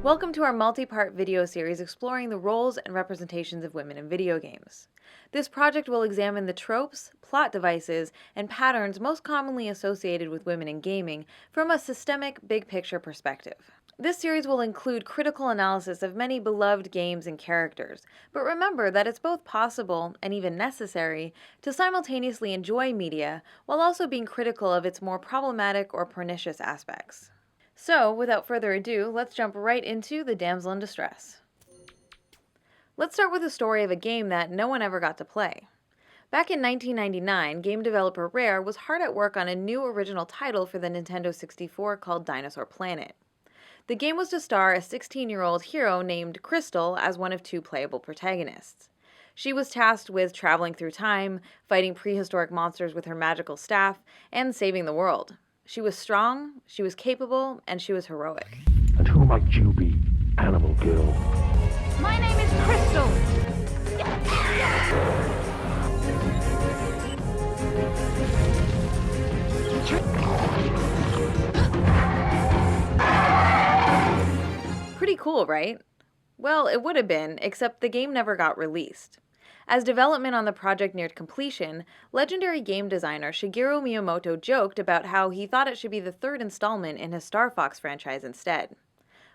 Welcome to our multi-part video series exploring the roles and representations of women in video games. This project will examine the tropes, plot devices, and patterns most commonly associated with women in gaming from a systemic, big-picture perspective. This series will include critical analysis of many beloved games and characters, but remember that it's both possible, and even necessary, to simultaneously enjoy media while also being critical of its more problematic or pernicious aspects. So, without further ado, let's jump right into The Damsel in Distress. Let's start with the story of a game that no one ever got to play. Back in 1999, game developer Rare was hard at work on a new original title for the Nintendo 64 called Dinosaur Planet. The game was to star a 16-year-old hero named Crystal as one of two playable protagonists. She was tasked with traveling through time, fighting prehistoric monsters with her magical staff, and saving the world. She was strong, she was capable, and she was heroic. And who might you be, animal girl? My name is Crystal! Pretty cool, right? Well, it would have been, except the game never got released. As development on the project neared completion, legendary game designer Shigeru Miyamoto joked about how he thought it should be the third installment in his Star Fox franchise instead.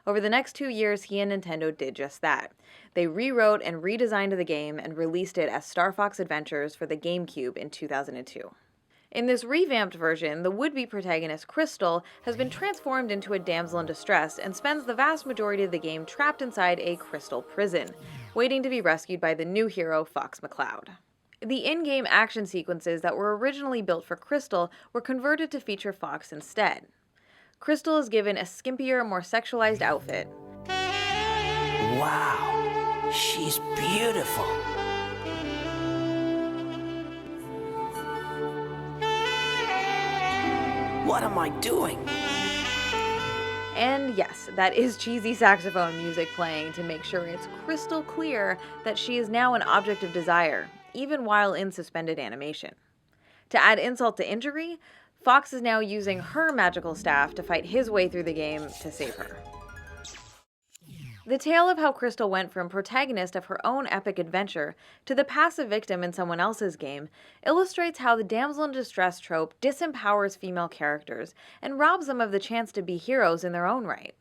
Over the next 2 years, he and Nintendo did just that. They rewrote and redesigned the game and released it as Star Fox Adventures for the GameCube in 2002. In this revamped version, the would-be protagonist Crystal has been transformed into a damsel in distress and spends the vast majority of the game trapped inside a crystal prison, waiting to be rescued by the new hero, Fox McCloud. The in-game action sequences that were originally built for Crystal were converted to feature Fox instead. Crystal is given a skimpier, more sexualized outfit. Wow, she's beautiful. What am I doing? And yes, that is cheesy saxophone music playing to make sure it's crystal clear that she is now an object of desire, even while in suspended animation. To add insult to injury, Fox is now using her magical staff to fight his way through the game to save her. The tale of how Crystal went from protagonist of her own epic adventure to the passive victim in someone else's game illustrates how the damsel in distress trope disempowers female characters and robs them of the chance to be heroes in their own right.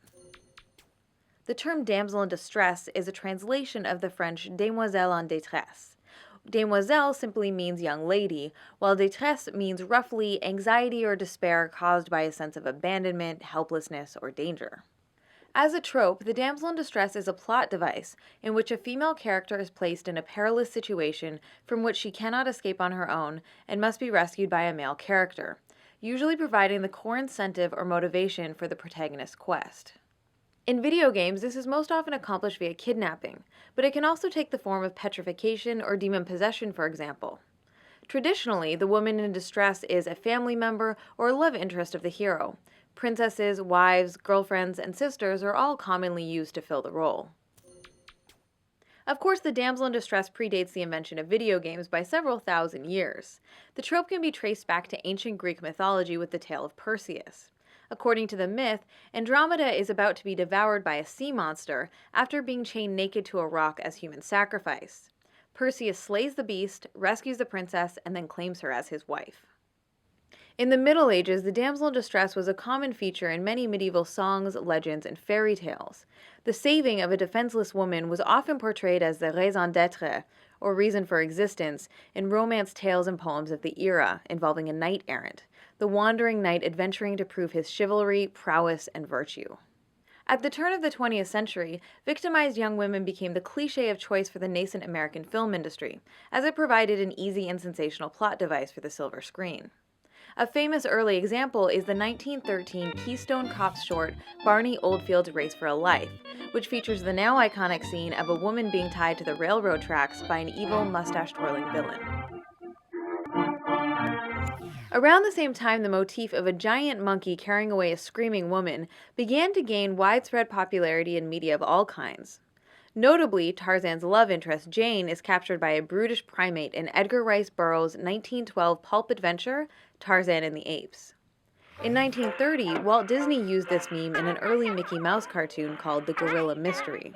The term damsel in distress is a translation of the French demoiselle en détresse. Demoiselle simply means young lady, while détresse means roughly anxiety or despair caused by a sense of abandonment, helplessness, or danger. As a trope, the damsel in distress is a plot device in which a female character is placed in a perilous situation from which she cannot escape on her own and must be rescued by a male character, usually providing the core incentive or motivation for the protagonist's quest. In video games, this is most often accomplished via kidnapping, but it can also take the form of petrification or demon possession, for example. Traditionally, the woman in distress is a family member or a love interest of the hero. Princesses, wives, girlfriends, and sisters are all commonly used to fill the role. Of course, the damsel in distress predates the invention of video games by several thousand years. The trope can be traced back to ancient Greek mythology with the tale of Perseus. According to the myth, Andromeda is about to be devoured by a sea monster after being chained naked to a rock as human sacrifice. Perseus slays the beast, rescues the princess, and then claims her as his wife. In the Middle Ages, the damsel in distress was a common feature in many medieval songs, legends, and fairy tales. The saving of a defenseless woman was often portrayed as the raison d'être, or reason for existence, in romance tales and poems of the era, involving a knight-errant, the wandering knight adventuring to prove his chivalry, prowess, and virtue. At the turn of the 20th century, victimized young women became the cliché of choice for the nascent American film industry, as it provided an easy and sensational plot device for the silver screen. A famous early example is the 1913 Keystone Cops short Barney Oldfield's Race for a Life, which features the now iconic scene of a woman being tied to the railroad tracks by an evil, mustache-twirling villain. Around the same time, the motif of a giant monkey carrying away a screaming woman began to gain widespread popularity in media of all kinds. Notably, Tarzan's love interest, Jane, is captured by a brutish primate in Edgar Rice Burroughs' 1912 pulp adventure, Tarzan and the Apes. In 1930, Walt Disney used this meme in an early Mickey Mouse cartoon called The Gorilla Mystery.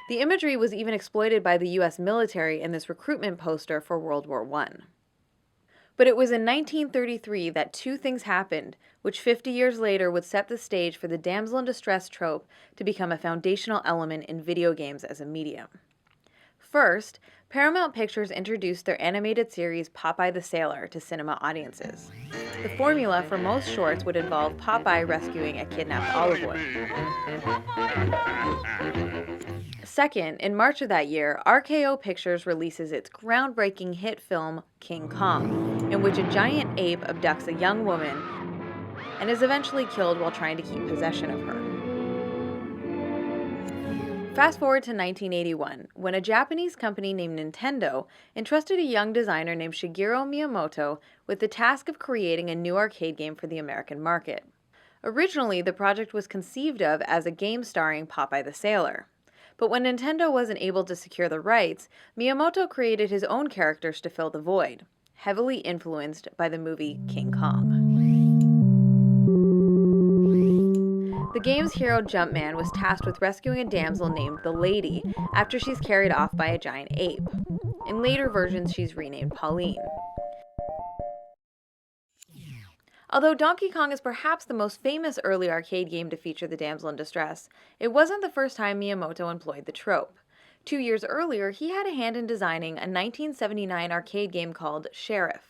The imagery was even exploited by the US military in this recruitment poster for World War I. But it was in 1933 that two things happened, which 50 years later would set the stage for the damsel in distress trope to become a foundational element in video games as a medium. First, Paramount Pictures introduced their animated series Popeye the Sailor to cinema audiences. The formula for most shorts would involve Popeye rescuing a kidnapped olive oil. Second, in March of that year, RKO Pictures releases its groundbreaking hit film King Kong, in which a giant ape abducts a young woman and is eventually killed while trying to keep possession of her. Fast forward to 1981, when a Japanese company named Nintendo entrusted a young designer named Shigeru Miyamoto with the task of creating a new arcade game for the American market. Originally, the project was conceived of as a game starring Popeye the Sailor. But when Nintendo wasn't able to secure the rights, Miyamoto created his own characters to fill the void, heavily influenced by the movie King Kong. The game's hero Jumpman was tasked with rescuing a damsel named the Lady after she's carried off by a giant ape. In later versions, she's renamed Pauline. Although Donkey Kong is perhaps the most famous early arcade game to feature the damsel in distress, it wasn't the first time Miyamoto employed the trope. 2 years earlier, he had a hand in designing a 1979 arcade game called Sheriff.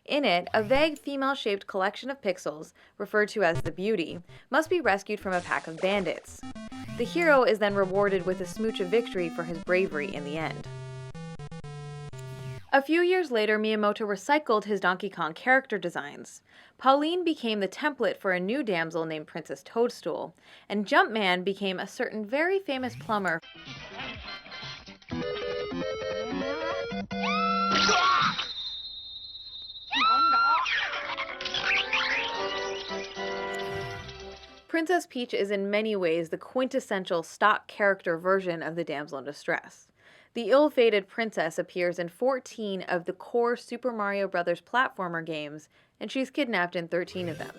In it, a vague female-shaped collection of pixels, referred to as the Beauty, must be rescued from a pack of bandits. The hero is then rewarded with a smooch of victory for his bravery in the end. A few years later, Miyamoto recycled his Donkey Kong character designs. Pauline became the template for a new damsel named Princess Toadstool, and Jumpman became a certain very famous plumber. Princess Peach is in many ways the quintessential stock character version of the damsel in distress. The ill-fated princess appears in 14 of the core Super Mario Bros. Platformer games, and she's kidnapped in 13 of them.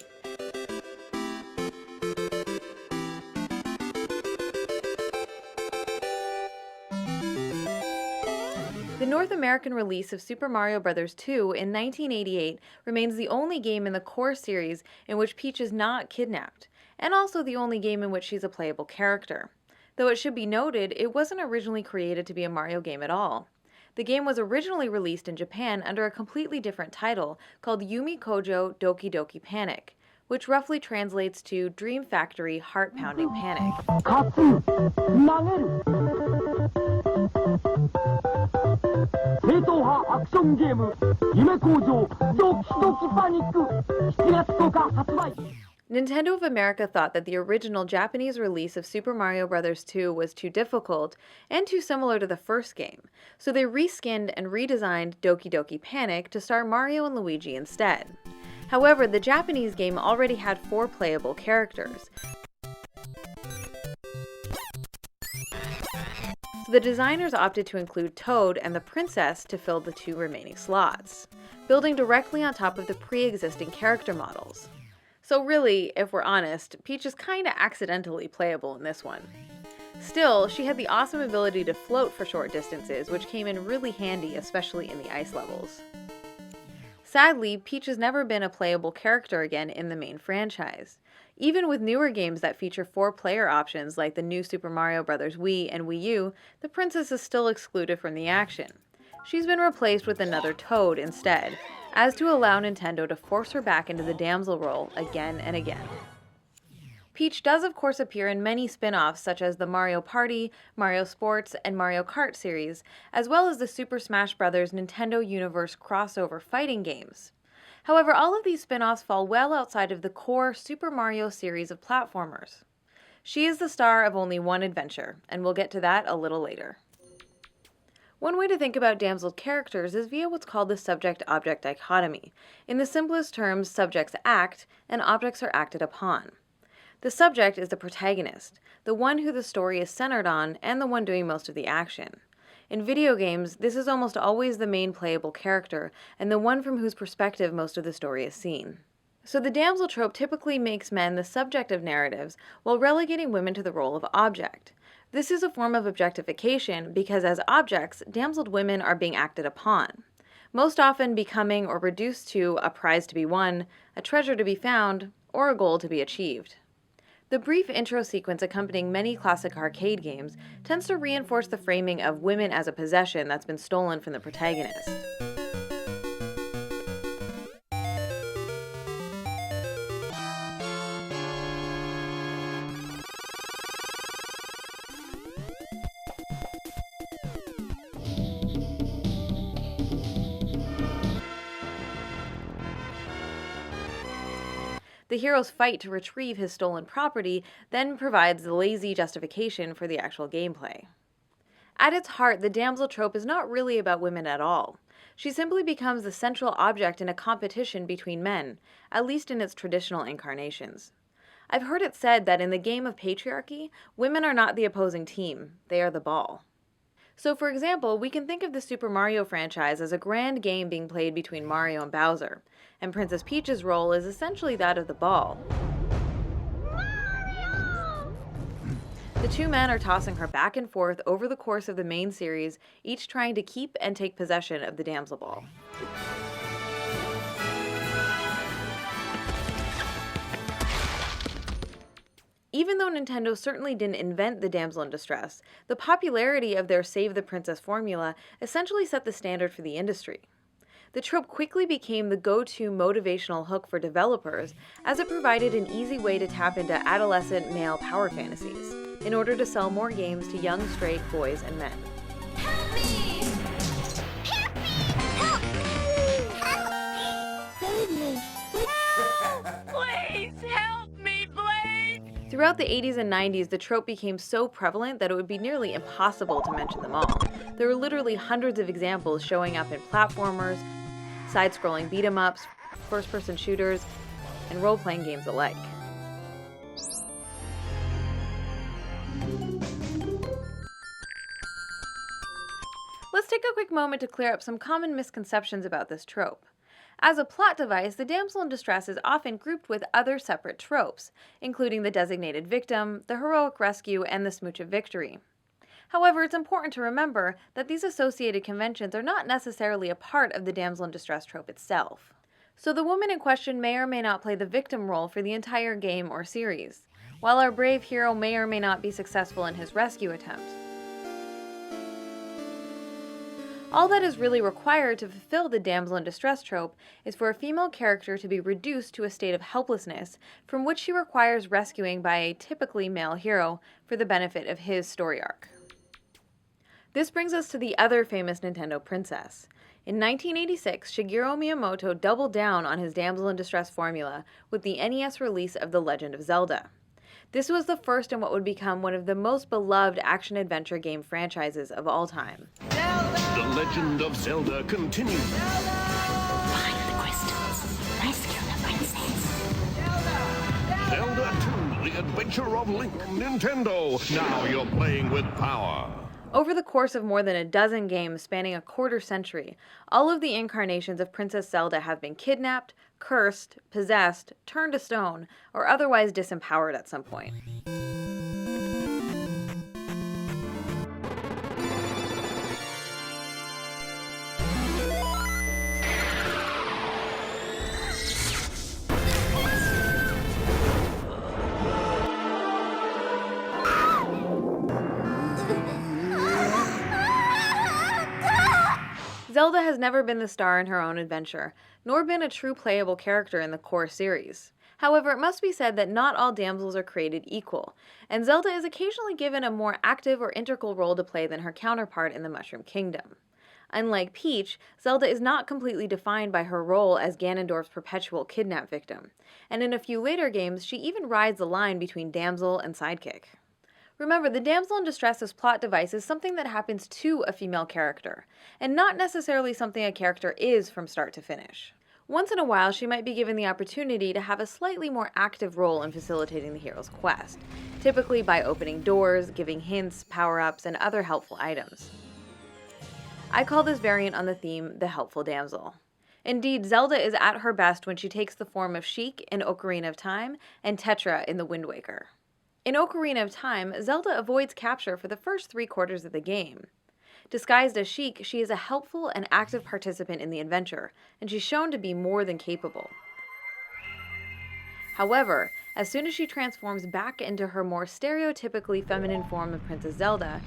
The North American release of Super Mario Bros. 2 in 1988 remains the only game in the core series in which Peach is not kidnapped, and also the only game in which she's a playable character. Though it should be noted, it wasn't originally created to be a Mario game at all. The game was originally released in Japan under a completely different title called Yumi Kojo Doki Doki Panic, which roughly translates to Dream Factory Heart Pounding Panic. Nintendo of America thought that the original Japanese release of Super Mario Bros. 2 was too difficult and too similar to the first game, so they reskinned and redesigned Doki Doki Panic to star Mario and Luigi instead. However, the Japanese game already had 4 playable characters, so the designers opted to include Toad and the Princess to fill the 2 remaining slots, building directly on top of the pre-existing character models. So really, if we're honest, Peach is kinda accidentally playable in this one. Still, she had the awesome ability to float for short distances, which came in really handy, especially in the ice levels. Sadly, Peach has never been a playable character again in the main franchise. Even with newer games that feature 4-player options like the new Super Mario Bros. Wii and Wii U, the princess is still excluded from the action. She's been replaced with another Toad instead, as to allow Nintendo to force her back into the damsel role again and again. Peach does of course appear in many spin-offs such as the Mario Party, Mario Sports, and Mario Kart series, as well as the Super Smash Bros. Nintendo Universe crossover fighting games. However, all of these spin-offs fall well outside of the core Super Mario series of platformers. She is the star of only one adventure, and we'll get to that a little later. One way to think about damsel characters is via what's called the subject-object dichotomy. In the simplest terms, subjects act, and objects are acted upon. The subject is the protagonist, the one who the story is centered on, and the one doing most of the action. In video games, this is almost always the main playable character, and the one from whose perspective most of the story is seen. So the damsel trope typically makes men the subject of narratives, while relegating women to the role of object. This is a form of objectification because as objects, damseled women are being acted upon, most often becoming or reduced to a prize to be won, a treasure to be found, or a goal to be achieved. The brief intro sequence accompanying many classic arcade games tends to reinforce the framing of women as a possession that's been stolen from the protagonist. The hero's fight to retrieve his stolen property then provides the lazy justification for the actual gameplay. At its heart, the damsel trope is not really about women at all. She simply becomes the central object in a competition between men, at least in its traditional incarnations. I've heard it said that in the game of patriarchy, women are not the opposing team, they are the ball. So for example, we can think of the Super Mario franchise as a grand game being played between Mario and Bowser, and Princess Peach's role is essentially that of the ball. Mario! The two men are tossing her back and forth over the course of the main series, each trying to keep and take possession of the damsel ball. Even though Nintendo certainly didn't invent the damsel in distress, the popularity of their Save the Princess formula essentially set the standard for the industry. The trope quickly became the go-to motivational hook for developers, as it provided an easy way to tap into adolescent male power fantasies, in order to sell more games to young straight boys and men. Help me! Help me! Help me! Help me! Please help me, Blake! Throughout the 80s and 90s, the trope became so prevalent that it would be nearly impossible to mention them all. There were literally hundreds of examples showing up in platformers, side-scrolling beat-em-ups, first-person shooters, and role-playing games alike. Let's take a quick moment to clear up some common misconceptions about this trope. As a plot device, the damsel in distress is often grouped with other separate tropes, including the designated victim, the heroic rescue, and the smooch of victory. However, it's important to remember that these associated conventions are not necessarily a part of the damsel in distress trope itself. So the woman in question may or may not play the victim role for the entire game or series, while our brave hero may or may not be successful in his rescue attempt. All that is really required to fulfill the damsel in distress trope is for a female character to be reduced to a state of helplessness from which she requires rescuing by a typically male hero for the benefit of his story arc. This brings us to the other famous Nintendo princess. In 1986, Shigeru Miyamoto doubled down on his damsel in distress formula with the NES release of The Legend of Zelda. This was the first in what would become one of the most beloved action-adventure game franchises of all time. The Legend of Zelda continues. Find the crystals. Rescue the princess. Zelda 2, The Adventure of Link from Nintendo. Now you're playing with power. Over the course of more than a dozen games spanning a quarter century, all of the incarnations of Princess Zelda have been kidnapped, cursed, possessed, turned to stone, or otherwise disempowered at some point. Zelda has never been the star in her own adventure, nor been a true playable character in the core series. However, it must be said that not all damsels are created equal, and Zelda is occasionally given a more active or integral role to play than her counterpart in the Mushroom Kingdom. Unlike Peach, Zelda is not completely defined by her role as Ganondorf's perpetual kidnap victim, and in a few later games, she even rides the line between damsel and sidekick. Remember, the damsel in distress's plot device is something that happens to a female character, and not necessarily something a character is from start to finish. Once in a while, she might be given the opportunity to have a slightly more active role in facilitating the hero's quest, typically by opening doors, giving hints, power-ups, and other helpful items. I call this variant on the theme the helpful damsel. Indeed, Zelda is at her best when she takes the form of Sheik in Ocarina of Time and Tetra in The Wind Waker. In Ocarina of Time, Zelda avoids capture for the first 3/4 of the game. Disguised as Sheik, she is a helpful and active participant in the adventure, and she's shown to be more than capable. However, as soon as she transforms back into her more stereotypically feminine form of Princess Zelda,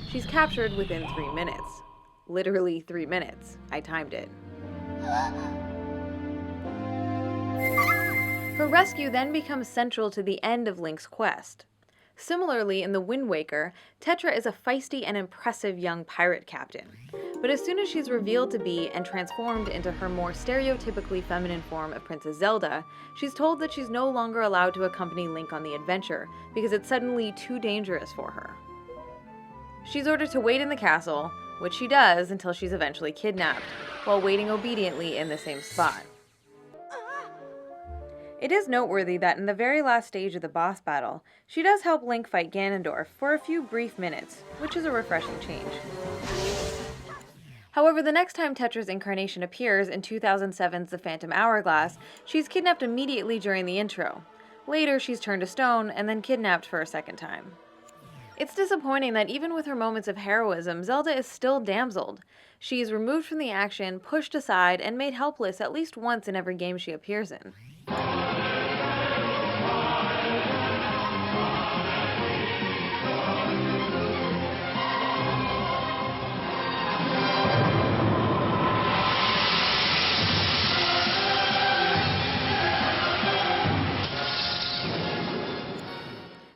she's captured within 3 minutes. Literally 3 minutes. I timed it. Her rescue then becomes central to the end of Link's quest. Similarly, in The Wind Waker, Tetra is a feisty and impressive young pirate captain. But as soon as she's revealed to be and transformed into her more stereotypically feminine form of Princess Zelda, she's told that she's no longer allowed to accompany Link on the adventure because it's suddenly too dangerous for her. She's ordered to wait in the castle, which she does until she's eventually kidnapped, while waiting obediently in the same spot. It is noteworthy that in the very last stage of the boss battle, she does help Link fight Ganondorf for a few brief minutes, which is a refreshing change. However, the next time Tetra's incarnation appears in 2007's The Phantom Hourglass, she's kidnapped immediately during the intro. Later, she's turned to stone and then kidnapped for a second time. It's disappointing that even with her moments of heroism, Zelda is still damseled. She's removed from the action, pushed aside, and made helpless at least once in every game she appears in.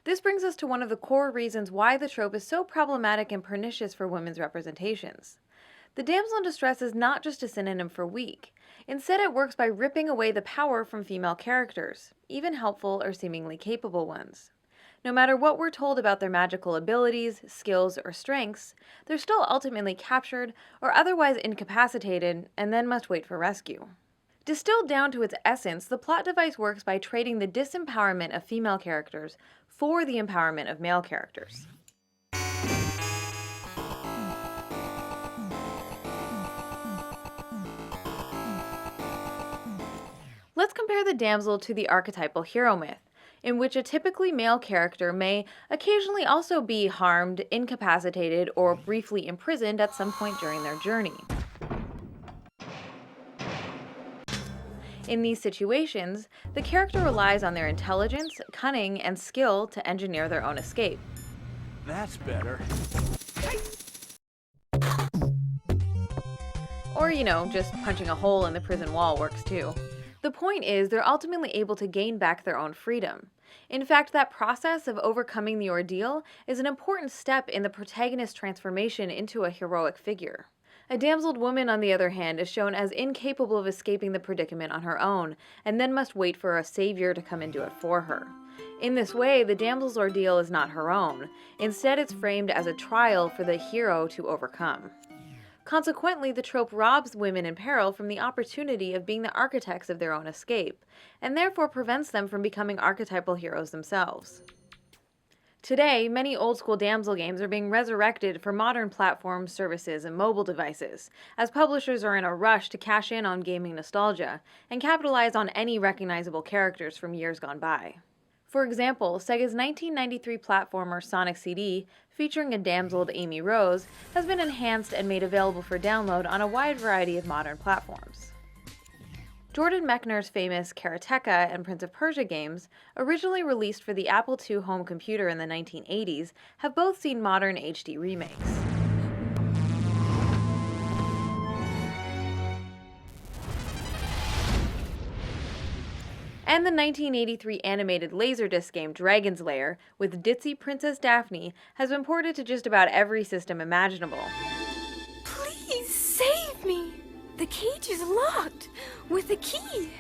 This brings us to one of the core reasons why the trope is so problematic and pernicious for women's representations. The damsel in distress is not just a synonym for weak. Instead, it works by ripping away the power from female characters, even helpful or seemingly capable ones. No matter what we're told about their magical abilities, skills, or strengths, they're still ultimately captured or otherwise incapacitated and then must wait for rescue. Distilled down to its essence, the plot device works by trading the disempowerment of female characters for the empowerment of male characters. Let's compare the damsel to the archetypal hero myth, in which a typically male character may occasionally also be harmed, incapacitated, or briefly imprisoned at some point during their journey. In these situations, the character relies on their intelligence, cunning, and skill to engineer their own escape. That's better. Or, just punching a hole in the prison wall works too. The point is, they're ultimately able to gain back their own freedom. In fact, that process of overcoming the ordeal is an important step in the protagonist's transformation into a heroic figure. A damseled woman, on the other hand, is shown as incapable of escaping the predicament on her own, and then must wait for a savior to come and do it for her. In this way, the damsel's ordeal is not her own. Instead, it's framed as a trial for the hero to overcome. Consequently, the trope robs women in peril from the opportunity of being the architects of their own escape, and therefore prevents them from becoming archetypal heroes themselves. Today, many old-school damsel games are being resurrected for modern platforms, services, and mobile devices, as publishers are in a rush to cash in on gaming nostalgia and capitalize on any recognizable characters from years gone by. For example, Sega's 1993 platformer Sonic CD, featuring a damseled Amy Rose, has been enhanced and made available for download on a wide variety of modern platforms. Jordan Mechner's famous Karateka and Prince of Persia games, originally released for the Apple II home computer in the 1980s, have both seen modern HD remakes. And the 1983 animated Laserdisc game Dragon's Lair, with ditzy Princess Daphne, has been ported to just about every system imaginable. Please save me! The cage is locked with a key.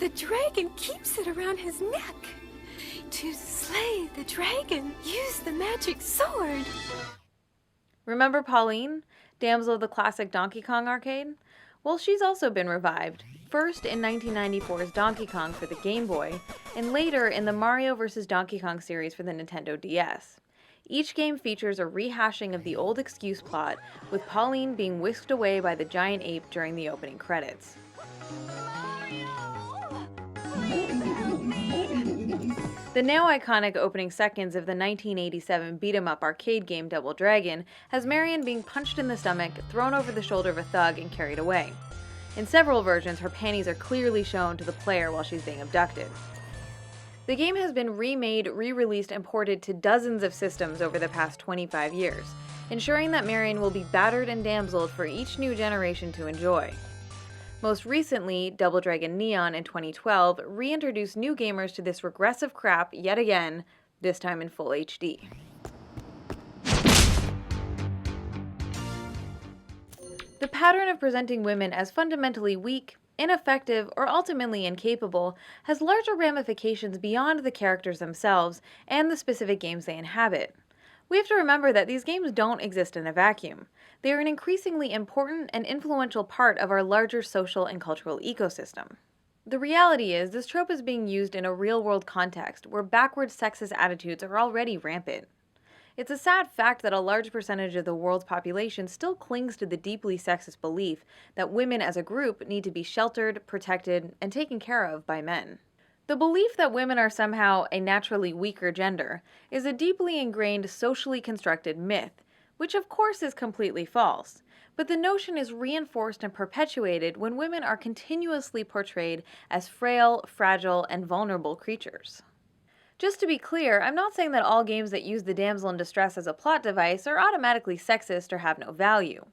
The dragon keeps it around his neck. To slay the dragon, use the magic sword. Remember Pauline, damsel of the classic Donkey Kong arcade? Well, she's also been revived, first in 1994's Donkey Kong for the Game Boy, and later in the Mario vs. Donkey Kong series for the Nintendo DS. Each game features a rehashing of the old excuse plot, with Pauline being whisked away by the giant ape during the opening credits. The now iconic opening seconds of the 1987 beat-em-up arcade game Double Dragon has Marion being punched in the stomach, thrown over the shoulder of a thug, and carried away. In several versions, her panties are clearly shown to the player while she's being abducted. The game has been remade, re-released, and ported to dozens of systems over the past 25 years, ensuring that Marion will be battered and damseled for each new generation to enjoy. Most recently, Double Dragon Neon in 2012 reintroduced new gamers to this regressive crap yet again, this time in full HD. The pattern of presenting women as fundamentally weak, ineffective, or ultimately incapable has larger ramifications beyond the characters themselves and the specific games they inhabit. We have to remember that these games don't exist in a vacuum. They are an increasingly important and influential part of our larger social and cultural ecosystem. The reality is, this trope is being used in a real-world context where backward sexist attitudes are already rampant. It's a sad fact that a large percentage of the world's population still clings to the deeply sexist belief that women as a group need to be sheltered, protected, and taken care of by men. The belief that women are somehow a naturally weaker gender is a deeply ingrained, socially constructed myth, which of course is completely false, but the notion is reinforced and perpetuated when women are continuously portrayed as frail, fragile, and vulnerable creatures. Just to be clear, I'm not saying that all games that use the damsel in distress as a plot device are automatically sexist or have no value.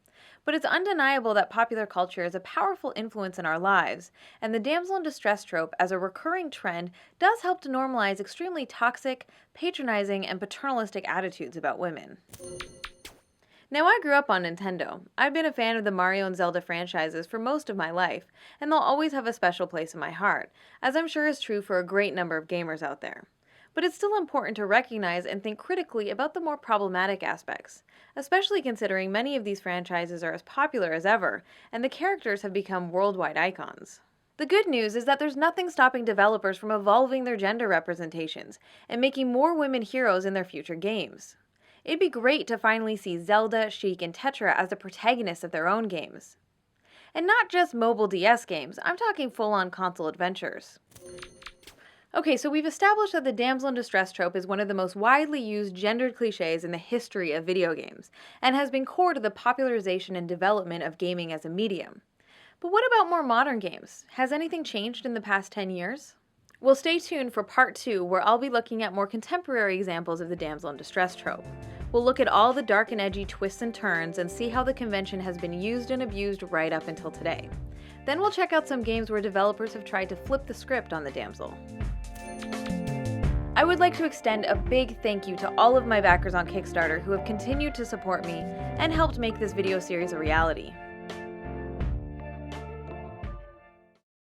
But it's undeniable that popular culture is a powerful influence in our lives, and the damsel in distress trope as a recurring trend does help to normalize extremely toxic, patronizing, and paternalistic attitudes about women. Now, I grew up on Nintendo. I've been a fan of the Mario and Zelda franchises for most of my life, and they'll always have a special place in my heart, as I'm sure is true for a great number of gamers out there. But it's still important to recognize and think critically about the more problematic aspects, especially considering many of these franchises are as popular as ever, and the characters have become worldwide icons. The good news is that there's nothing stopping developers from evolving their gender representations and making more women heroes in their future games. It'd be great to finally see Zelda, Sheik, and Tetra as the protagonists of their own games. And not just mobile DS games, I'm talking full-on console adventures. Okay, so we've established that the damsel in distress trope is one of the most widely used gendered cliches in the history of video games, and has been core to the popularization and development of gaming as a medium. But what about more modern games? Has anything changed in the past 10 years? Well, stay tuned for part 2, where I'll be looking at more contemporary examples of the damsel in distress trope. We'll look at all the dark and edgy twists and turns and see how the convention has been used and abused right up until today. Then we'll check out some games where developers have tried to flip the script on the damsel. I would like to extend a big thank you to all of my backers on Kickstarter who have continued to support me and helped make this video series a reality.